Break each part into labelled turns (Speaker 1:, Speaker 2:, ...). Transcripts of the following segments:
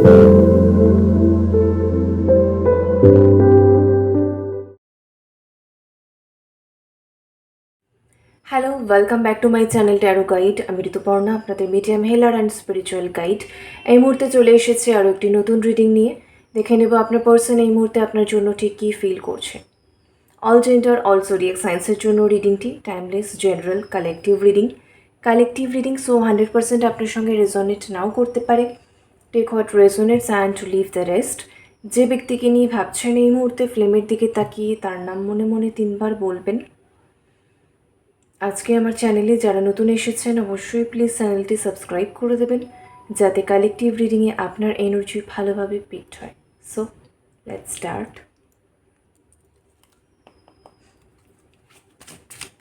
Speaker 1: Hello, welcome back to my channel taro guide. আমি ঋতুপর্ণা, আপনাদের medium হেলার and spiritual guide. এই মুহূর্তে চলে এসেছে আরও একটি নতুন রিডিং নিয়ে। দেখে নেব আপনার পার্সন এই মুহূর্তে আপনার জন্য ঠিক কী ফিল করছে। অল জেন্ডার, অল জোডিয়াক সায়েন্সের জন্য রিডিংটি timeless, general, collective reading. So 100% আপনার সঙ্গে রেজোনেট নাও করতে পারে। Take what resonates and to leave the rest. যে ব্যক্তিকে নিয়ে ভাবছেন এই মুহূর্তে, ফ্লেমের দিকে তাকিয়ে তার নাম মনে মনে 3 বার বলবেন। আজকে আমার চ্যানেলে যারা নতুন এসেছেন অবশ্যই প্লিজ চ্যানেলটি সাবস্ক্রাইব করে দেবেন, যাতে কালেকটিভ রিডিংয়ে আপনার এনার্জি ভালোভাবে পিকড হয়। So let's start.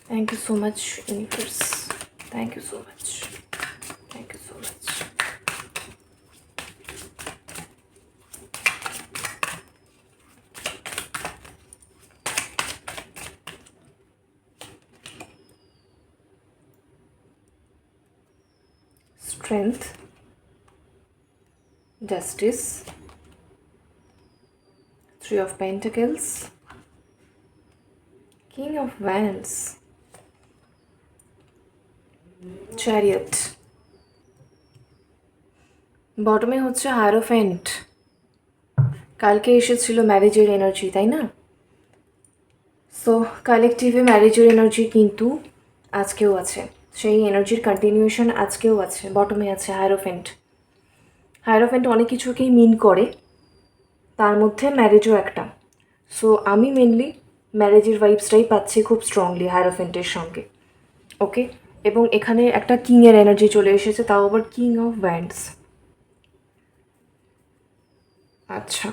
Speaker 1: Thank you so much universe, thank you so much, thank you so much. Strength, Justice, 3 of Pentacles, King of Wands, Chariot, বটমে হচ্ছে হায়ারোফ্যান্ট। কালকে এসেছিল ম্যারেজের এনার্জি, তাই না? সো কালেকটিভে ম্যারেজের এনার্জি কিন্তু আজকেও আছে, সেই এনার্জির কন্টিনিউয়েশন আজকেও আছে। বটমে আছে হায়ারোফ্যান্ট অনেক কিছুকেই মিন করে, তার মধ্যে ম্যারেজও একটা। সো আমি মেনলি ম্যারেজের ভাইবসটাই পাচ্ছি খুব স্ট্রংলি হায়ারোফ্যান্টের সঙ্গে। ওকে, এবং এখানে একটা কিংয়ের এনার্জি চলে এসেছে, তাও আবার কিং অফ ওয়ান্ডস। আচ্ছা,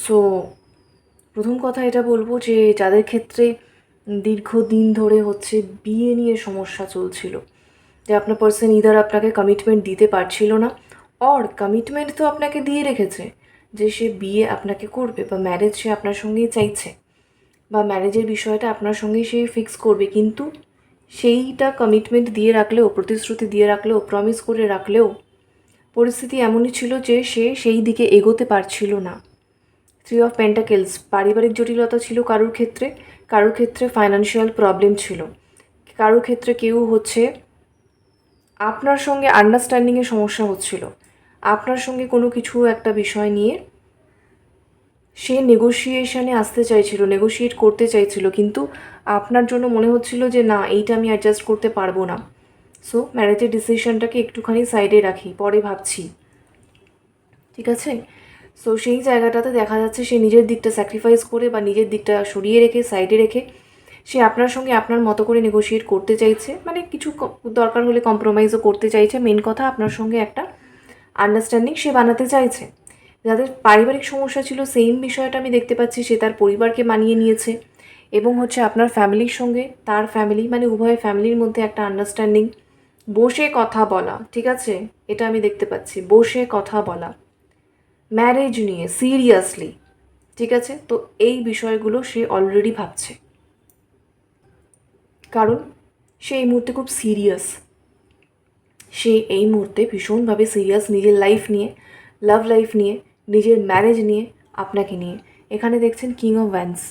Speaker 1: সো প্রথম কথা এটা বলবো যে যাদের ক্ষেত্রে দীর্ঘদিন ধরে হচ্ছে বিয়ে নিয়ে সমস্যা চলছিল, যে আপনার পার্সন ইদার আপনাকে কমিটমেন্ট দিতে পারছিল না, অর কমিটমেন্ট তো আপনাকে দিয়ে রেখেছে যে সে বিয়ে আপনাকে করবে বা ম্যারেজ সে আপনার সঙ্গেই চাইছে, বা ম্যারেজের বিষয়টা আপনার সঙ্গেই সে ফিক্স করবে, কিন্তু সেইটা কমিটমেন্ট দিয়ে রাখলেও, প্রতিশ্রুতি দিয়ে রাখলেও, প্রমিস করে রাখলেও পরিস্থিতি এমনই ছিল যে সে সেই দিকে এগোতে পারছিল না। 3 অফ পেন্টাকেলস, পারিবারিক জটিলতা ছিল কারোর ক্ষেত্রে ফাইন্যান্সিয়াল প্রবলেম ছিল, কারোর ক্ষেত্রে কেউ হচ্ছে আপনার সঙ্গে আন্ডারস্ট্যান্ডিংয়ে সমস্যা হচ্ছিল, আপনার সঙ্গে কোনো কিছু একটা বিষয় নিয়ে সে নেগোসিয়েশনে আসতে চাইছিল, নেগোশিয়েট করতে চাইছিল, কিন্তু আপনার জন্য মনে হচ্ছিল যে না, এইটা আমি অ্যাডজাস্ট করতে পারবো না। সো ম্যারেজের ডিসিশনটাকে একটুখানি সাইডে রাখি, পরে ভাবছি, ঠিক আছে? সো সেই জায়গাটাতে দেখা যাচ্ছে সে নিজের দিকটা স্যাক্রিফাইস করে বা নিজের দিকটা সরিয়ে রেখে, সাইডে রেখে সে আপনার সঙ্গে আপনার মতো করে নেগোশিয়েট করতে চাইছে, মানে কিছু দরকার হলে কম্প্রোমাইজও করতে চাইছে। মেন কথা আপনার সঙ্গে একটা আন্ডারস্ট্যান্ডিং সে বানাতে চাইছে। যাদের পারিবারিক সমস্যা ছিল সেম বিষয়টা আমি দেখতে পাচ্ছি, সে তার পরিবারকে মানিয়ে নিয়েছে, এবং হচ্ছে আপনার ফ্যামিলির সঙ্গে তার ফ্যামিলি, মানে উভয় ফ্যামিলির মধ্যে একটা আন্ডারস্ট্যান্ডিং, বসে কথা বলা, ঠিক আছে? এটা আমি দেখতে পাচ্ছি, বসে কথা বলা ম্যারেজ নিয়ে সিরিয়াসলি, ঠিক আছে? তো এই বিষয়গুলো সে অলরেডি ভাবছে, কারণ সে এই মুহূর্তে খুব সিরিয়াস, সে এই মুহূর্তে ভীষণভাবে সিরিয়াস নিজের লাইফ নিয়ে, লাভ লাইফ নিয়ে, নিজের ম্যারেজ নিয়ে, আপনাকে নিয়ে। এখানে দেখছেন কিং অফ ওয়ান্ডস,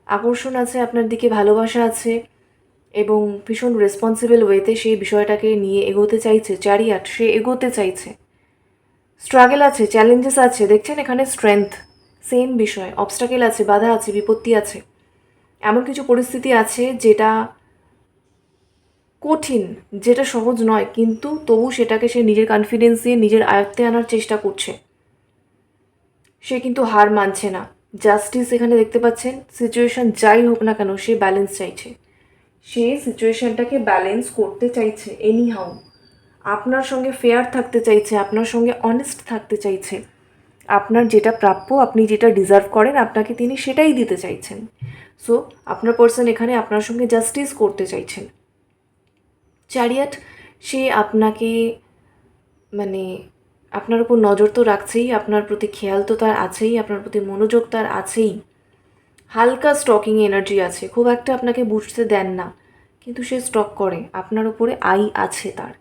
Speaker 1: আকর্ষণ আছে আপনার দিকে, ভালোবাসা আছে, এবং ভীষণ রেসপন্সিবল ওয়েতে সেই বিষয়টাকে নিয়ে এগোতে চাইছে। চ্যারিয়ট, সে এগোতে চাইছে। স্ট্রাগল আছে, চ্যালেঞ্জেস আছে, দেখছেন এখানে স্ট্রেংথ, সেম বিষয়, অবস্টাকেল আছে, বাধা আছে, বিপত্তি আছে, এমন কিছু পরিস্থিতি আছে যেটা কঠিন, যেটা সহজ নয়, কিন্তু তবু সেটাকে সে নিজের কনফিডেন্স দিয়ে নিজের আয়ত্তে আনার চেষ্টা করছে। সে কিন্তু হার মানছে না। জাস্টিস এখানে দেখতে পাচ্ছেন, সিচুয়েশন যাই হোক না কেন সে ব্যালেন্স চাইছে, সে সিচুয়েশনটাকে ব্যালেন্স করতে চাইছে এনি হাউ, আপনার সঙ্গে ফেয়ার থাকতে চাইছে, আপনার সঙ্গে অনেস্ট থাকতে চাইছে, আপনার যেটা প্রাপ্য, আপনি যেটা ডিজার্ভ করেন, আপনাকে তিনি সেটাই দিতে চাইছেন। সো আপনার পার্সন এখানে আপনার সঙ্গে জাস্টিস করতে চাইছেন। চ্যারিয়ট, সে আপনাকে, মানে আপনার উপর নজর তো রাখছেই, আপনার প্রতি খেয়াল তো তার আছেই, আপনার প্রতি মনোযোগ তার আছেই। হালকা স্টকিং এনার্জি আছে, খুব একটা আপনাকে বুঝতে দেন না, কিন্তু সে স্টক করে, আপনার উপরে আই আছে তার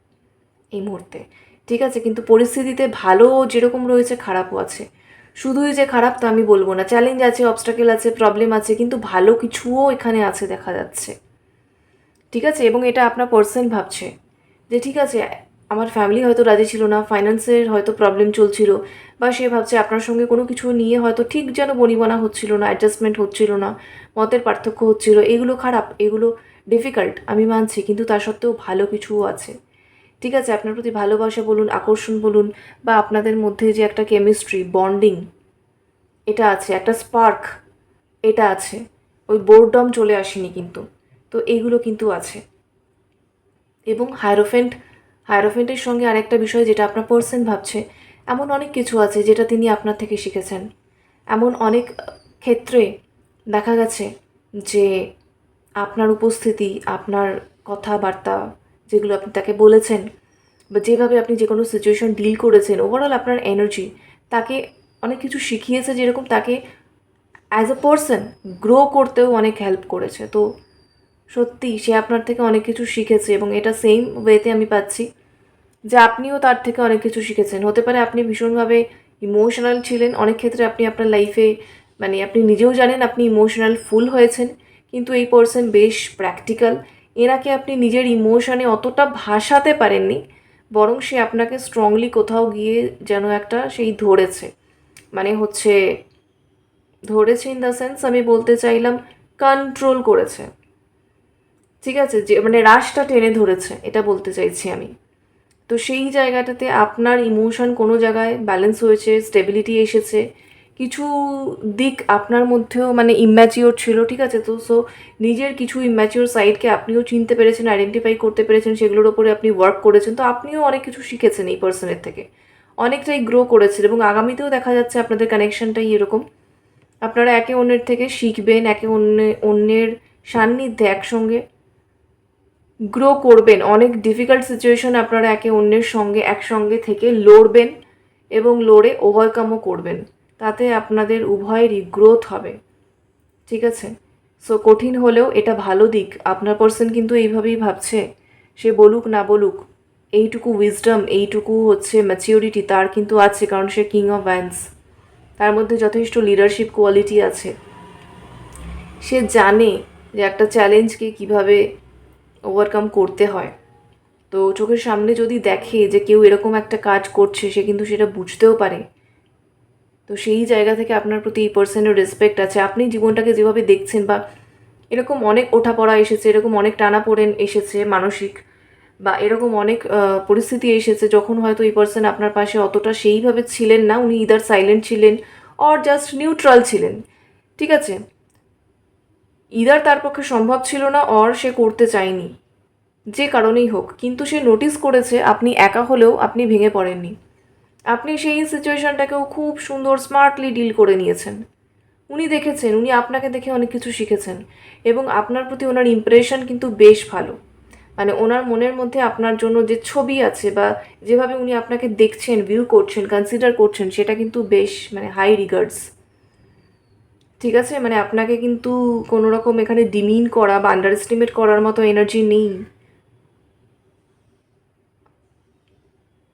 Speaker 1: এই মুহূর্তে। ঠিক আছে, কিন্তু পরিস্থিতিতে ভালো যেরকম রয়েছে খারাপও আছে। শুধুই যে খারাপ তা আমি বলবো না, চ্যালেঞ্জ আছে, অবস্টাকেল আছে, প্রবলেম আছে, কিন্তু ভালো কিছুও এখানে আছে দেখা যাচ্ছে। ঠিক আছে, এবং এটা আপনার পার্সন ভাবছে যে ঠিক আছে, আমার ফ্যামিলি হয়তো রাজি ছিল না, ফাইন্যান্সের হয়তো প্রবলেম চলছিল, বা সে ভাবছে আপনার সঙ্গে কোনো কিছু নিয়ে হয়তো ঠিক যেন বনিবনা হচ্ছিল না, অ্যাডজাস্টমেন্ট হচ্ছিল না, মতের পার্থক্য হচ্ছিল। এগুলো খারাপ, এগুলো ডিফিকাল্ট, আমি মানছি, কিন্তু তা সত্ত্বেও ভালো কিছুও আছে। ঠিক আছে, আপনার প্রতি ভালোবাসা বলুন, আকর্ষণ বলুন, বা আপনাদের মধ্যে যে একটা কেমিস্ট্রি, বন্ডিং, এটা আছে, একটা স্পার্ক, এটা আছে। ওই বোরডম চলে আসেনি কিন্তু। তো এইগুলো কিন্তু আছে। এবং হায়ারোফেন্টের সঙ্গে আরেকটা বিষয় যেটা আপনার পার্সন ভাবছে, এমন অনেক কিছু আছে যেটা তিনি আপনার থেকে শিখেছেন। এমন অনেক ক্ষেত্রে দেখা গেছে যে আপনার উপস্থিতি, আপনার কথাবার্তা, যেগুলো আপনি তাকে বলেছেন, বা যেভাবে আপনি যে কোনো সিচুয়েশন ডিল করেছেন, ওভারঅল আপনার এনার্জি তাকে অনেক কিছু শিখিয়েছে, যেরকম তাকে অ্যাজ এ পার্সন গ্রো করতেও অনেক হেল্প করেছে। তো সত্যি সে আপনার থেকে অনেক কিছু শিখেছে, এবং এটা সেম ওয়েতে আমি পাচ্ছি যে আপনিও তার থেকে অনেক কিছু শিখেছেন। হতে পারে আপনি ভীষণভাবে ইমোশনাল ছিলেন, অনেক ক্ষেত্রে আপনি আপনার লাইফে, মানে আপনি নিজেও জানেন আপনি ইমোশনাল ফুল হয়েছেন, কিন্তু এই পার্সন বেশ প্র্যাকটিক্যাল। এনাকে আপনি নিজের ইমোশনে অতটা ভাসাতে পারেননি, বরং সে আপনাকে স্ট্রংলি কোথাও গিয়ে যেন একটা সেই ধরেছে, মানে হচ্ছে ধরেছে ইন দ্য সেন্স, আমি বলতে চাইলাম কন্ট্রোল করেছে। ঠিক আছে, যে মানে রাশটা টেনে ধরেছে, এটা বলতে চাইছি আমি। তো সেই জায়গাটাতে আপনার ইমোশন কোনো জায়গায় ব্যালেন্স হয়েছে, স্টেবিলিটি এসেছে। কিছু দিক আপনার মধ্যেও মানে ইম্যাচিওর ছিল, ঠিক আছে, তো সো নিজের কিছু ইম্যাচিওর সাইডকে আপনিও চিনতে পেরেছেন, আইডেন্টিফাই করতে পেরেছেন, সেগুলোর ওপরে আপনি ওয়ার্ক করেছেন। তো আপনিও অনেক কিছু শিখেছেন এই পার্সনের থেকে, অনেকটাই গ্রো করেছেন, এবং আগামীতেও দেখা যাচ্ছে আপনাদের কানেকশনটাই এরকম। আপনারা একে অন্যের থেকে শিখবেন, একে অন্যের সান্নিধ্যে একসঙ্গে গ্রো করবেন। অনেক ডিফিকাল্ট সিচুয়েশন আপনারা একে অন্যের সঙ্গে একসঙ্গে থেকে লড়বেন, এবং লড়ে ওভারকামও করবেন। তাতে আপনাদের উভয়েরই গ্রোথ হবে। ঠিক আছে, সো কঠিন হলেও এটা ভালো দিক। আপনার পার্সন কিন্তু এইভাবেই ভাবছে, সে বলুক না বলুক, এইটুকু উইজডম, এইটুকু হচ্ছে ম্যাচিওরিটি তার কিন্তু আছে, কারণ সে কিং অফ ওয়ান্স। তার মধ্যে যথেষ্ট লিডারশিপ কোয়ালিটি আছে। সে জানে যে একটা চ্যালেঞ্জকে কিভাবে ওভারকাম করতে হয়। তো চোখের সামনে যদি দেখে যে কেউ এরকম একটা কাজ করছে, সে কিন্তু সেটা বুঝতেও পারে। তো সেই জায়গা থেকে আপনার প্রতি এই পার্সনের রেসপেক্ট আছে। আপনি জীবনটাকে যেভাবে দেখছেন, বা এরকম অনেক ওঠাপড়া এসেছে, এরকম অনেক টানাপোড়েন এসেছে মানসিক, বা এরকম অনেক পরিস্থিতি এসেছে যখন হয়তো এই পার্সন আপনার পাশে অতটা সেইভাবে ছিলেন না, উনি ইদার সাইলেন্ট ছিলেন অর জাস্ট নিউট্রাল ছিলেন। ঠিক আছে, ইদার তার পক্ষে সম্ভব ছিল না, অর সে করতে চায়নি, যে কারণেই হোক, কিন্তু সে নোটিস করেছে আপনি একা হলেও আপনি ভেঙে পড়েননি। আপনি সেই সিচুয়েশনটাকেও খুব সুন্দর স্মার্টলি ডিল করে নিয়েছেন। উনি দেখেছেন, উনি আপনাকে দেখে অনেক কিছু শিখেছেন, এবং আপনার প্রতি ওনার ইমপ্রেশন কিন্তু বেশ ভালো। মানে ওনার মনের মধ্যে আপনার জন্য যে ছবি আছে, বা যেভাবে উনি আপনাকে দেখছেন, ভিউ করছেন, কনসিডার করছেন, সেটা কিন্তু বেশ মানে হাই রিগার্ডস। ঠিক আছে, মানে আপনাকে কিন্তু কোনো রকম এখানে ডিমিন করা বা আন্ডার এস্টিমেট করার মতো এনার্জি নেই।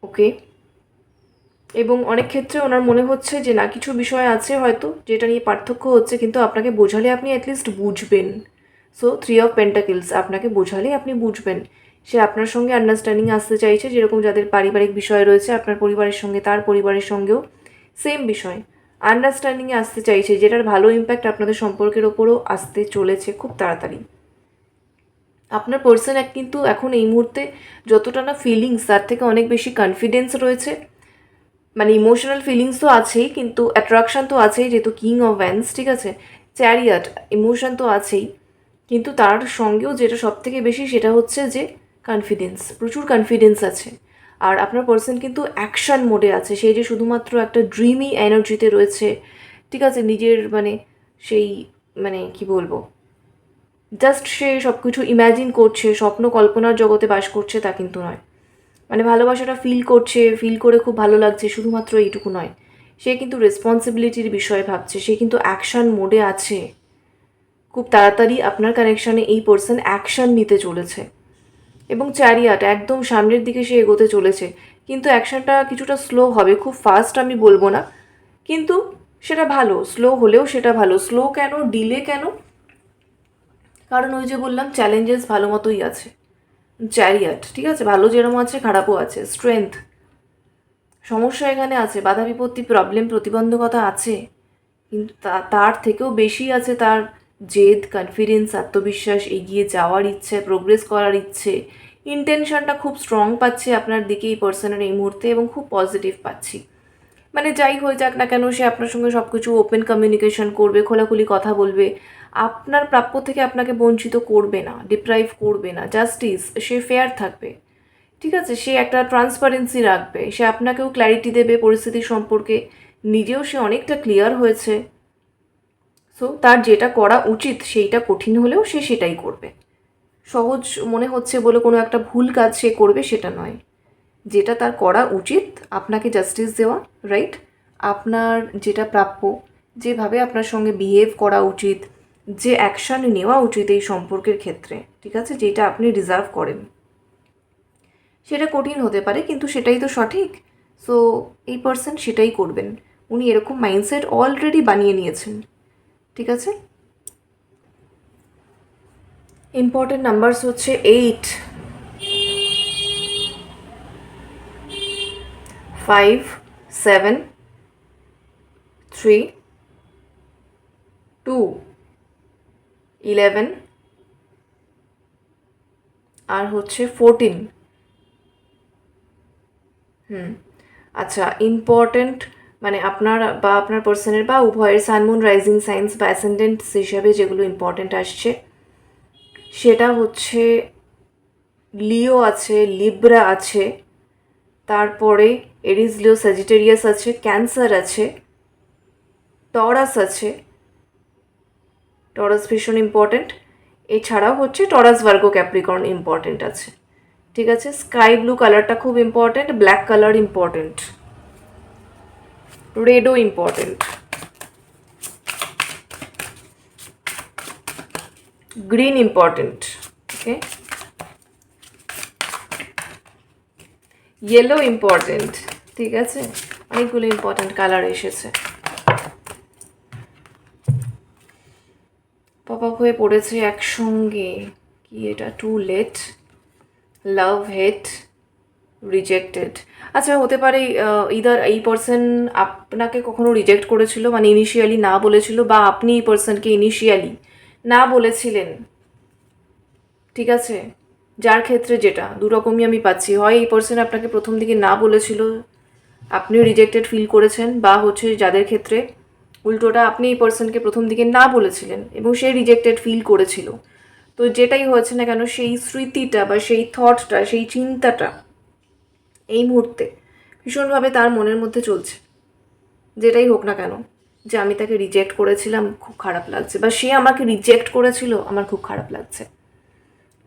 Speaker 1: ওকে, এবং অনেক ক্ষেত্রে ওনার মনে হচ্ছে যে না, কিছু বিষয় আছে হয়তো যেটা নিয়ে পার্থক্য হচ্ছে, কিন্তু আপনাকে বোঝালে আপনি অ্যাটলিস্ট বুঝবেন। সো 3 অফ পেন্টাকেলস, আপনাকে বোঝালে আপনি বুঝবেন। সে আপনার সঙ্গে আন্ডারস্ট্যান্ডিং আসতে চাইছে, যেরকম যাদের পারিবারিক বিষয় রয়েছে, আপনার পরিবারের সঙ্গে তার পরিবারের সঙ্গেও সেম বিষয়, আন্ডারস্ট্যান্ডিংয়ে আসতে চাইছে, যেটার ভালো ইম্প্যাক্ট আপনাদের সম্পর্কের ওপরও আসতে চলেছে খুব তাড়াতাড়ি। আপনার পার্সন কিন্তু এখন এই মুহূর্তে যতটা না ফিলিংস, তার থেকে অনেক বেশি কনফিডেন্স রয়েছে। মানে ইমোশনাল ফিলিংস তো আছেই, কিন্তু অ্যাট্রাকশান তো আছেই, যেহেতু কিং অফ ভ্যান্স, ঠিক আছে, চ্যারিয়াট, ইমোশন তো আছেই, কিন্তু তার সঙ্গেও যেটা সব থেকে বেশি সেটা হচ্ছে যে কনফিডেন্স, প্রচুর কনফিডেন্স আছে। আর আপনার পার্সন কিন্তু অ্যাকশান মোডে আছে, সেই যে শুধুমাত্র একটা ড্রিমি এনার্জিতে রয়েছে। ঠিক আছে, নিজের মানে সেই মানে কি বলবো, জাস্ট সে সব কিছু ইম্যাজিন করছে, স্বপ্ন কল্পনার জগতে বাস করছে, তা কিন্তু নয়। মানে ভালোবাসাটা ফিল করছে, ফিল করে খুব ভালো লাগছে, শুধুমাত্র এইটুকু নয়, সে কিন্তু রেসপন্সিবিলিটির বিষয়ে ভাবছে, সে কিন্তু অ্যাকশান মোডে আছে। খুব তাড়াতাড়ি আপনার কানেকশানে এই পার্সন অ্যাকশান নিতে চলেছে, এবং চ্যারিয়াট একদম সামনের দিকে সে এগোতে চলেছে। কিন্তু অ্যাকশনটা কিছুটা স্লো হবে, খুব ফাস্ট আমি বলবো না, কিন্তু সেটা ভালো, স্লো হলেও সেটা ভালো। স্লো কেন, ডিলে কেন? কারণ ওই যে বললাম চ্যালেঞ্জেস ভালো মতোই আছে। চ্যারিয়াট, ঠিক আছে, ভালো যেরকম আছে খারাপও আছে। স্ট্রেংথ, সমস্যা এখানে আছে, বাধা বিপত্তি, প্রবলেম, প্রতিবন্ধকতা আছে, কিন্তু তার থেকেও বেশি আছে তার জেদ, কনফিডেন্স, আত্মবিশ্বাস, এগিয়ে যাওয়ার ইচ্ছে, প্রোগ্রেস করার ইচ্ছে। ইন্টেনশনটা খুব স্ট্রং পাচ্ছি আপনার দিকে এই পার্সনের এই মুহূর্তে, এবং খুব পজিটিভ পাচ্ছি। মানে যাই হয়ে যাক না কেন, সে আপনার সঙ্গে সব কিছু ওপেন কমিউনিকেশন করবে, খোলাখুলি কথা বলবে, আপনার প্রাপ্য থেকে আপনাকে বঞ্চিত করবে না, ডিপ্রাইভ করবে না, জাস্টিস, সে ফেয়ার থাকবে, ঠিক আছে, সে একটা ট্রান্সপারেন্সি রাখবে, সে আপনাকেও ক্ল্যারিটি দেবে পরিস্থিতি সম্পর্কে, নিজেও সে অনেকটা ক্লিয়ার হয়েছে। সো তার যেটা করা উচিত সেইটা কঠিন হলেও সে সেটাই করবে। সহজ মনে হচ্ছে বলে কোনো একটা ভুল কাজ সে করবে সেটা নয়, যেটা তার করা উচিত আপনাকে জাস্টিস দেওয়া, রাইট, আপনার যেটা প্রাপ্য, যেভাবে আপনার সঙ্গে বিহেভ করা উচিত, যে অ্যাকশান নেওয়া উচিত এই সম্পর্কের ক্ষেত্রে, ঠিক আছে, যেটা আপনি ডিজার্ভ করেন, সেটা কঠিন হতে পারে কিন্তু সেটাই তো সঠিক। সো এই পার্সন সেটাই করবেন, উনি এরকম মাইন্ডসেট অলরেডি বানিয়ে নিয়েছেন, ঠিক আছে। ইম্পর্টেন্ট নাম্বারস হচ্ছে 8, 5, 7, 3, 2, 11 আর হচ্ছে 14। আচ্ছা, ইম্পর্ট্যান্ট মানে আপনার বা আপনার পার্সনের বা উভয়ের সানমুন, রাইজিং সাইন্স বা অ্যাসেন্ডেন্টস হিসাবে যেগুলো ইম্পর্ট্যান্ট আসছে সেটা হচ্ছে লিও আছে, লিব্রা আছে, তারপরে এরিস, লিও, স্যাজিটেরিয়াস আছে, ক্যান্সার আছে, টরাস আছে, টরাস ভীষণ ইম্পর্ট্যান্ট, এছাড়াও হচ্ছে টরাস, ভার্গো, ক্যাপ্রিকর্ন ইম্পর্ট্যান্ট আছে, ঠিক আছে। স্কাই ব্লু কালারটা খুব ইম্পর্ট্যান্ট, ব্ল্যাক কালার ইম্পর্ট্যান্ট, রেডও important, green important, okay, yellow important, ঠিক আছে, অনেকগুলো ইম্পর্ট্যান্ট কালার এসেছে। পপ আপ হয়ে পড়েছে একসঙ্গে, কি এটা, too late, love, hate, rejected. আচ্ছা, হতে পারে ইদার এই পার্সন আপনাকে কখনো রিজেক্ট করেছিল, মানে ইনিশিয়ালি না বলেছিল, বা আপনি এই পার্সনকে ইনিশিয়ালি না বলেছিলেন, ঠিক আছে, যার ক্ষেত্রে যেটা দুরকমই আমি পাচ্ছি, হয় এই পার্সন আপনাকে প্রথম দিকে না বলেছিল, আপনিও রিজেক্টেড ফিল করেছেন, বা হচ্ছে যাদের ক্ষেত্রে উল্টোটা, আপনি এই পার্সনকে প্রথম দিকে না বলেছিলেন এবং সে রিজেক্টেড ফিল করেছিল। তো যেটাই হয়েছে না কেন, সেই স্মৃতিটা বা সেই থটটা, সেই চিন্তাটা এই মুহূর্তে ভীষণভাবে তার মনের মধ্যে চলছে, যেটাই হোক না কেন, যে আমি তাকে রিজেক্ট করেছিলাম, খুব খারাপ লাগছে, বা সে আমাকে রিজেক্ট করেছিল, আমার খুব খারাপ লাগছে,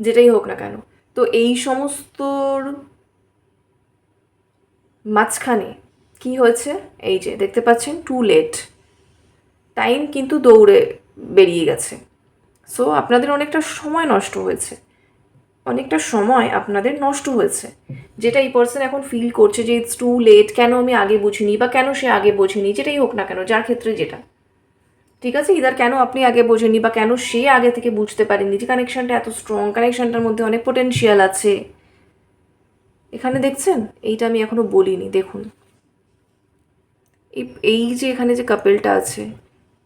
Speaker 1: যেটাই হোক না কেন। তো এই সমস্তর মাঝখানে কি হয়েছে, এই যে দেখতে পাচ্ছেন টু লেট, টাইম কিন্তু দৌড়ে বেরিয়ে গেছে। সো আপনাদের অনেকটা সময় নষ্ট হয়েছে, অনেকটা সময় আপনাদের নষ্ট হয়েছে, যেটা এই পার্সন এখন ফিল করছে যে ইটস টু লেট, কেন আমি আগে বুঝিনি, বা কেন সে আগে বোঝেনি, যেটাই হোক না কেন, যার ক্ষেত্রে যেটা, ঠিক আছে, ইদার কেন আপনি আগে বোঝেননি বা কেন সে আগে থেকে বুঝতে পারেনি যে কানেকশনটা এত স্ট্রং, কানেকশনটার মধ্যে অনেক পোটেনশিয়াল আছে। এখানে দেখছেন, এইটা আমি এখনো বলিনি, দেখুন এই যে এখানে যে কাপেলটা আছে,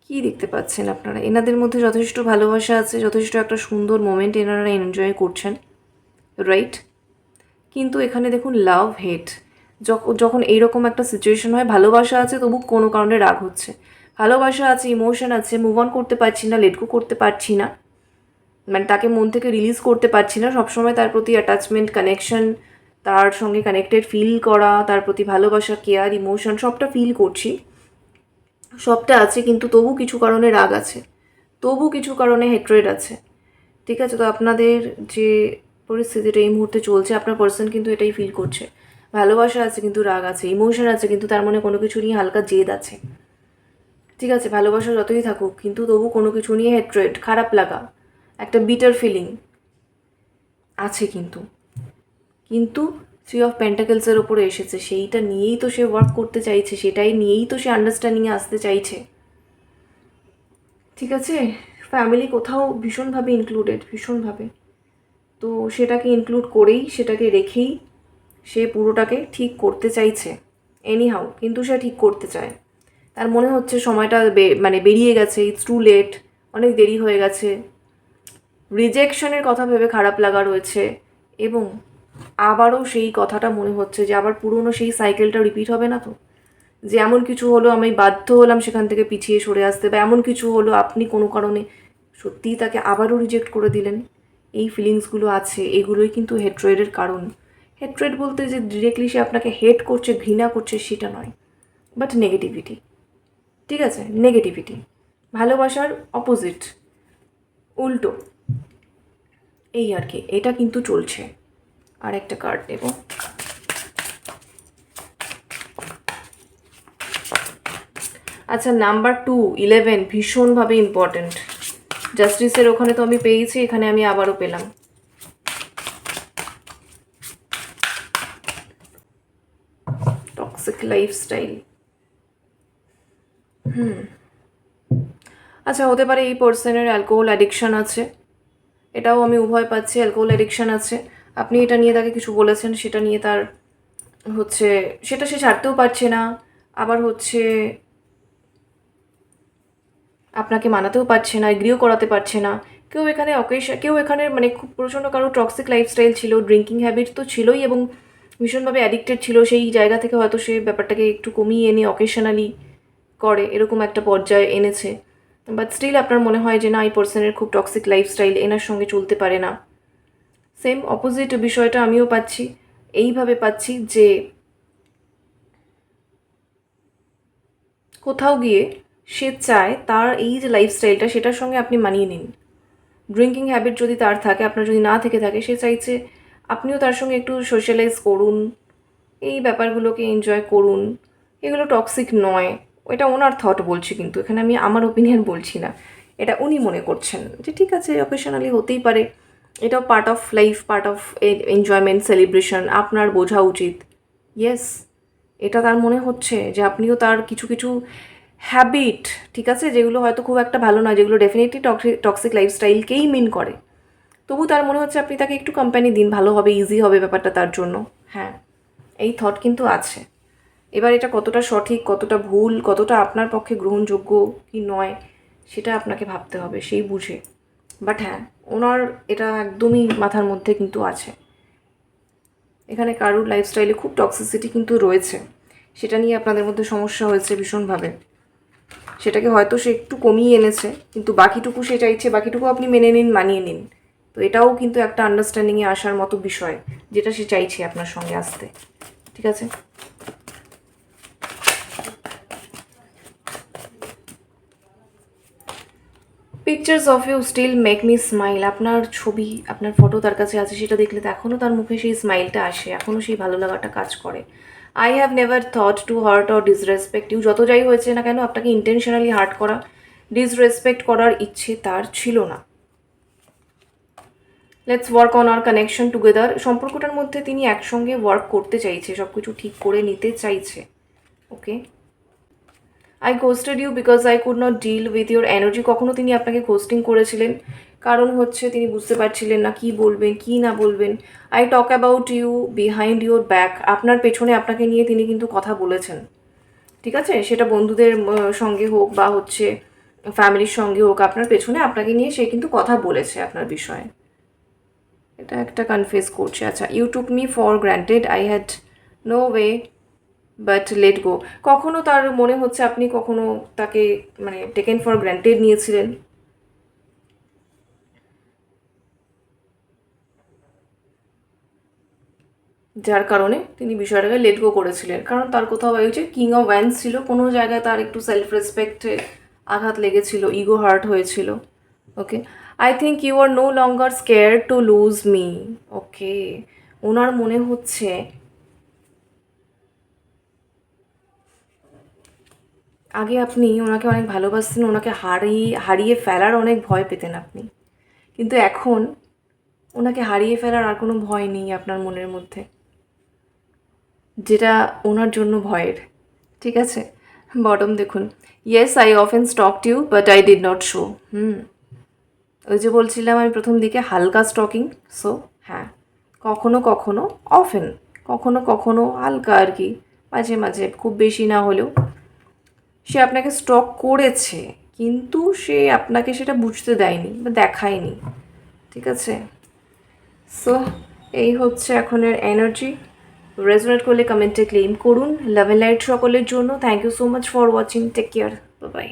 Speaker 1: কি দেখতে পাচ্ছেন আপনারা, এনাদের মধ্যে যথেষ্ট ভালোবাসা আছে, যথেষ্ট একটা সুন্দর মোমেন্ট এনারা এনজয় করছেন, রাইট। কিন্তু এখানে দেখুন লাভ, হেট, যখন এইরকম একটা সিচুয়েশন হয়, ভালোবাসা আছে তবু কোনো কারণে রাগ হচ্ছে, ভালোবাসা আছে, ইমোশন আছে, মুভ অন করতে পারছি না, লেটগো করতে পারছি না, মানে তাকে মন থেকে রিলিজ করতে পারছি না, সবসময় তার প্রতি অ্যাটাচমেন্ট, কানেকশন, তার সঙ্গে কানেক্টেড ফিল করা, তার প্রতি ভালোবাসা, কেয়ার, ইমোশন সবটা ফিল করছি, সবটা আছে, কিন্তু তবু কিছু কারণে রাগ আছে, তবু কিছু কারণে হেট্রেড আছে, ঠিক আছে। তো আপনাদের যে পরিস্থিতিটা এই মুহূর্তে চলছে, আপনার পার্সন কিন্তু এটাই ফিল করছে, ভালোবাসা আছে কিন্তু রাগ আছে, ইমোশন আছে কিন্তু তার মনে কোনো কিছু নিয়ে হালকা জেদ আছে, ঠিক আছে, ভালোবাসা যতই থাকুক কিন্তু তবু কোনো কিছু নিয়ে হেট্রেড, খারাপ লাগা, একটা বিটার ফিলিং আছে, কিন্তু থ্রি অফ পেন্টাকেলসের ওপরে এসেছে, সেইটা নিয়েই তো সে ওয়ার্ক করতে চাইছে, সেটাই নিয়েই তো সে আন্ডারস্ট্যান্ডিংয়ে আসতে চাইছে। ঠিক আছে, ফ্যামিলি কোথাও ভীষণভাবে ইনক্লুডেড, ভীষণভাবে। তো সেটাকে ইনক্লুড করেই, সেটাকে রেখেই সে পুরোটাকে ঠিক করতে চাইছে এনিহাউ, কিন্তু সে ঠিক করতে চায়। তার মনে হচ্ছে সময়টা মানে বেরিয়ে গেছে, ইটস টু লেট, অনেক দেরি হয়ে গেছে। রিজেকশনের কথা ভেবে খারাপ লাগা রয়েছে, এবং আবারও সেই কথাটা মনে হচ্ছে যে আবার পুরনো সেই সাইকেলটা রিপিট হবে না তো, যে এমন কিছু হলো আমি বাধ্য হলাম সেখান থেকে পিছিয়ে সরে আসতে, বা এমন কিছু হলো আপনি কোনো কারণে সত্যিই তাকে আবারও রিজেক্ট করে দিলেন। এই ফিলিংসগুলো আছে, এগুলোই কিন্তু হেট্রেডের কারণ। হেট্রেড বলতে যে ডিরেক্টলি সে আপনাকে হেট করছে, ঘৃণা করছে, সেটা নয়, বাট নেগেটিভিটি। ঠিক আছে, নেগেটিভিটি, ভালোবাসার অপোজিট, উল্টো, এই আর কি, এটা কিন্তু চলছে। আর একটা কার্ড নেব। আচ্ছা, নাম্বার 2, 11 ভীষণভাবে ইম্পর্ট্যান্ট। জাস্টিসের ওখানে তো আমি পেয়েছি, এখানে আমি আবারও পেলাম। Toxic lifestyle. আচ্ছা, হতে পারে এই পার্সনের অ্যালকোহল অ্যাডিকশান আছে, এটাও আমি উভয় পাচ্ছি। অ্যালকোহল অ্যাডিকশান আছে, আপনি এটা নিয়ে তাকে কিছু বলেছেন, সেটা নিয়ে তার হচ্ছে সেটা সে ছাড়তেও পারছে না, আবার হচ্ছে আপনাকে মানাতেও পারছে না, এগ্রিও করাতে পারছে না। কেউ এখানে মানে খুব প্রচণ্ড কারো টক্সিক লাইফস্টাইল ছিল, ড্রিঙ্কিং হ্যাবিট তো ছিলই, এবং ভীষণভাবে অ্যাডিক্টেড ছিল। সেই জায়গা থেকে হয়তো সে ব্যাপারটাকে একটু কমিয়ে এনে অকেশনালি করে, এরকম একটা পর্যায়ে এনেছে। বাট স্টিল আপনার মনে হয় যে না, এই পার্সনের খুব টক্সিক লাইফস্টাইল, এনার সঙ্গে চলতে পারে না। সেম অপোজিট বিষয়টা আমিও পাচ্ছি, এইভাবে পাচ্ছি যে কোথাও গিয়ে সে চায় তার এই যে লাইফস্টাইলটা, সেটার সঙ্গে আপনি মানিয়ে নিন। ড্রিঙ্কিং হ্যাবিট যদি তার থাকে, আপনার যদি না থেকে থাকে, সে চাইছে আপনিও তার সঙ্গে একটু সোশ্যালাইজ করুন, এই ব্যাপারগুলোকে এনজয় করুন। এগুলো টক্সিক নয়, এটা ওনার থট বলছি, কিন্তু এখানে আমি আমার ওপিনিয়ন বলছি না, এটা উনি মনে করছেন যে ঠিক আছে, অকেশনালি হতেই পারে, এটাও part of life, part of enjoyment, celebration, আপনার বোঝা উচিত। ইয়েস, এটা তার মনে হচ্ছে যে আপনিও তার কিছু কিছু হ্যাবিট, ঠিক আছে, যেগুলো হয়তো খুব একটা ভালো নয়, যেগুলো ডেফিনেটলি টক্সিক লাইফস্টাইলকেই মিন করে, তবু তার মনে হচ্ছে আপনি তাকে একটু কোম্পানি দিন, ভালো হবে, ইজি হবে ব্যাপারটা তার জন্য। হ্যাঁ, এই থট কিন্তু আছে। এবার এটা কতটা সঠিক, কতটা ভুল, কতটা আপনার পক্ষে গ্রহণযোগ্য কি নয়, সেটা আপনাকে ভাবতে হবে সেই বুঝে। বাট হ্যাঁ, ওনার এটা একদমই মাথার মধ্যে কিন্তু আছে। এখানে কারুর লাইফস্টাইলে খুব টক্সিসিটি কিন্তু রয়েছে, সেটা নিয়ে আপনাদের মধ্যে সমস্যা হয়েছে ভীষণভাবে। সেটাকে হয়তো সে একটু কমিয়ে এনেছে, কিন্তু বাকিটুকু সে চাইছে, বাকিটুকু আপনি মেনে নিন, মানিয়ে নিন। তো এটাও কিন্তু একটা আন্ডারস্ট্যান্ডিংয়ে আসার মতো বিষয়, যেটা সে চাইছে আপনার সঙ্গে আসতে। ঠিক আছে, pictures of you still make me smile. আপনার ছবি, আপনার ফটো তার কাছে আছে, সেটা দেখলে তো এখনও তার মুখে সেই স্মাইলটা আসে, এখনও সেই ভালো লাগাটা কাজ করে। I have never thought to hurt or disrespect you. যত যাই হয়েছে না কেন, আপনাকে ইন্টেনশনালি হার্ট করা, ডিসরেসপেক্ট করার ইচ্ছে তার ছিল না। Let's work on our connection together. সম্পর্কটার মধ্যে তিনি একসঙ্গে ওয়ার্ক করতে চাইছে, সব কিছু ঠিক করে নিতে চাইছে। Okay, I ghosted you because I could not deal with your energy. কখনো তিনি আপনাকে ঘোস্টিং করেছিলেন, কারণ হচ্ছে তিনি বুঝতে পারছিলেন না কী বলবেন, কী না বলবেন। I talk about you behind your back. আপনার পেছনে আপনাকে নিয়ে তিনি কিন্তু কথা বলেছেন, ঠিক আছে, সেটা বন্ধুদের সঙ্গে হোক বা হচ্ছে ফ্যামিলির সঙ্গে হোক, আপনার পেছনে আপনাকে নিয়ে সে কিন্তু কথা বলেছে আপনার বিষয়ে। এটা একটা কনফেস করছে। আচ্ছা, you took me for granted, I had no way but let go. কখনো তার মনে হচ্ছে আপনি কখনো তাকে মানে টেকেন ফর গ্র্যান্টেড নিয়েছিলেন, যার কারণে তিনি বিষয়টাকে লেট গো করেছিলেন। কারণ তার কোথাও ওই যে কিং অফ ওয়ান্স ছিল, কোনো জায়গায় তার একটু সেলফ রেসপেক্টে আঘাত লেগেছিল, ইগো হার্ট হয়েছিল। Okay, I think you are no longer scared to lose me. Okay, ওনার মনে হচ্ছে আগে আপনি ওনাকে অনেক ভালোবাসতেন, ওনাকে হারিয়ে ফেলার অনেক ভয় পেতেন আপনি, কিন্তু এখন ওনাকে হারিয়ে ফেলার আর কোনো ভয় নেই আপনার মনের মধ্যে। যেটা ওনার জন্য ভয়ের। ঠিক আছে, বটম দেখুন, yes I often stalked you but I did not show. ওই যে বলছিলাম আমি প্রথম দিকে হালকা স্টকিং, সো হ্যাঁ, কখনো কখনো অফেন, কখনো কখনো হালকা আর কি, মাঝে মাঝে, খুব বেশি না হলেও সে আপনাকে স্টক করেছে, কিন্তু সে আপনাকে সেটা বুঝতে দেয়নি বা দেখায়নি। ঠিক আছে, সো এই হচ্ছে এখনের এনার্জি। রেজোনেট করলে কমেন্টে ক্লেম করুন। লাভ এন্ড লাইট সকলের জন্য। Thank you so much for watching. Take care, bye by.